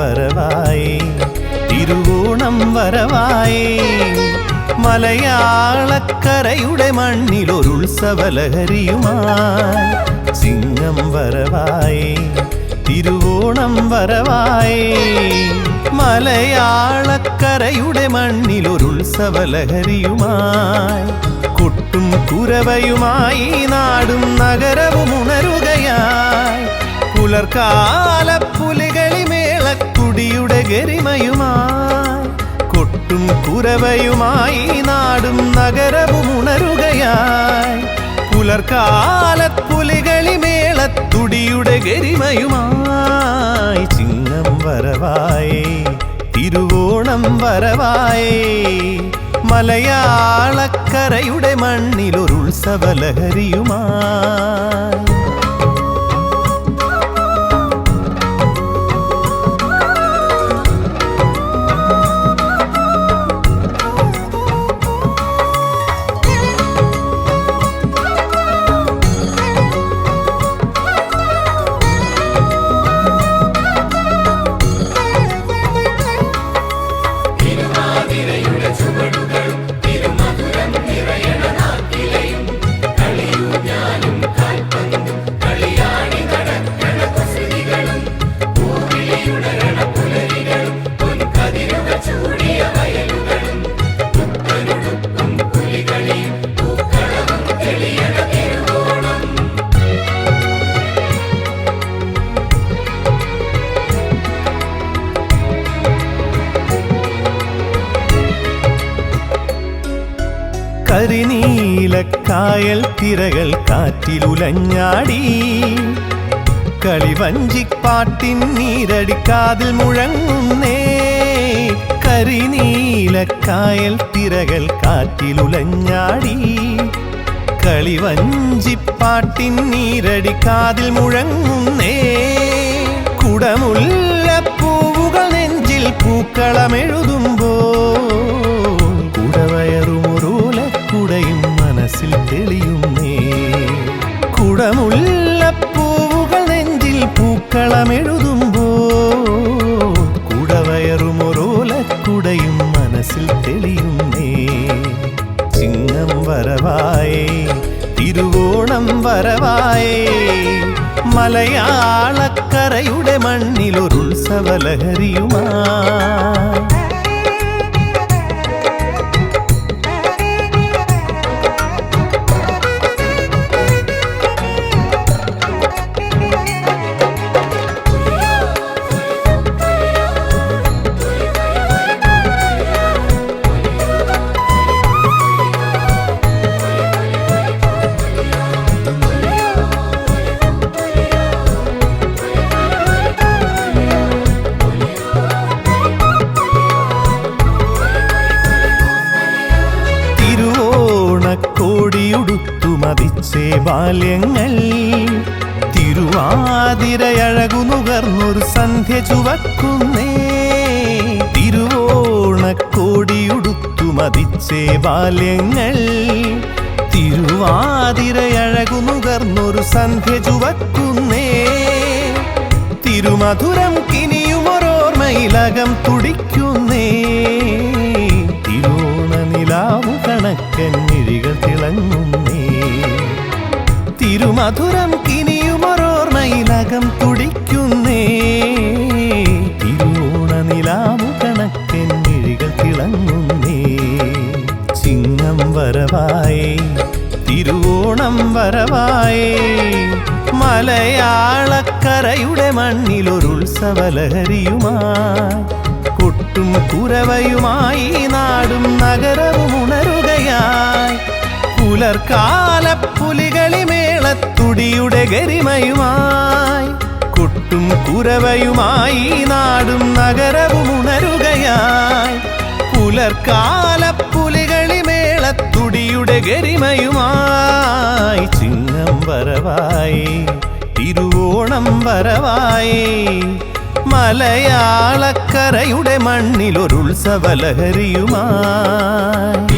വരവായി തിരുവോണം വരവായി മലയാളക്കരയുടെ മണ്ണിലൊരുത്സവലഹരിയുമായി ചിങ്ങം വരവായി തിരുവോണം വരവായി മലയാളക്കരയുടെ മണ്ണിലൊരുത്സവലഹരിയുമായി കൊട്ടും കുരവയുമായി നാടും നഗരവും ഉണരുകയായി പുലർക്കാല പുലികളിമേളക്കുടിയുടെ ഗരിമയുമായി കൊട്ടും കുരവയുമായി നാടും നഗരവും ഉണരുകയായി പുലർക്കാല പുലികളിമേളത്തുടിയുടെ ഗരിമയുമായി ചിങ്ങം വരവായി തിരുവോണം വരവായി മലയാളക്കരയുടെ മണ്ണിലൊരുത്സവലഹരിയുമായി കരിനീലക്കായൽ തിരകൾ കാറ്റിലുലഞ്ഞാടി കളിവഞ്ചിപ്പാട്ടിൻ നീരടിക്കാതിൽ മുഴങ്ങുന്നേ കരിനീലക്കായൽ തിരകൾ കാറ്റിലുലഞ്ഞാടി കളിവഞ്ചിപ്പാട്ടിൻ നീരടിക്കാതിൽ മുഴങ്ങുന്നേ കുടമുല്ലപ്പൂവുകൾ നെഞ്ചിൽ പൂക്കളമെഴുതുമ്പോൾ കുടവയറുമൊരുലക്കുടയും മനസ്സിൽ തെളിയുന്നേ കുടമുല്ലപ്പൂവുകൾ നെഞ്ചിൽ പൂക്കളമെഴുതുമ്പോൾ കുടവയറുമൊരുലക്കുടയും മനസ്സിൽ തെളിയുന്നേ ചിങ്ങം വരവായി തിരുവോണം വരവായി മലയാളക്കരയുടെ മണ്ണിലൊരുത്സവലഹരിയുമായി കോടിയുടുത്തു മതിച്ചേ ബാല്യങ്ങൾ തിരുവാതിരയഴകു നുകർന്നൊരു സന്ധ്യ ചുവക്കുന്നേ തിരുവോണക്കോടിയുടുത്തു മതിച്ചേ ബാല്യങ്ങൾ തിരുവാതിരയഴകു നുകർന്നൊരു സന്ധ്യ ചുവക്കുന്നേ തിരുമധുരം കിനിയുമൊരോർമ്മയിലകം തുടിക്കുന്നേ തിരുവോണനിലാവു കണക്കൻ മിഴികൾ തിളങ്ങുന്നേ തിരുമധുരം കിനിയുമൊരോർമ്മയിലകം തുടിക്കുന്നേ തിരുവോണനിലാവു കണക്കൻ മിഴികൾ തിളങ്ങുന്നേ ചിങ്ങം വരവായി തിരുവോണം വരവായി മലയാളക്കരയുടെ മണ്ണിലൊരുത്സവലഹരിയുമായി കൊട്ടും കുരവയുമായി നാടും നഗരവും ഉണരുകയായി പുലർക്കാല പുലികളിമേളത്തുടിയുടെ ഗരിമയുമായി കൊട്ടും കുരവയുമായി നാടും നഗരവും ഉണരുകയായി പുലർക്കാല പുലികളിമേളത്തുടിയുടെ ഗരിമയുമായി ചിങ്ങം വരവായി തിരുവോണം വരവായി മലയാളക്കരയുടെ മണ്ണിലൊരുത്സവലഹരിയുമായി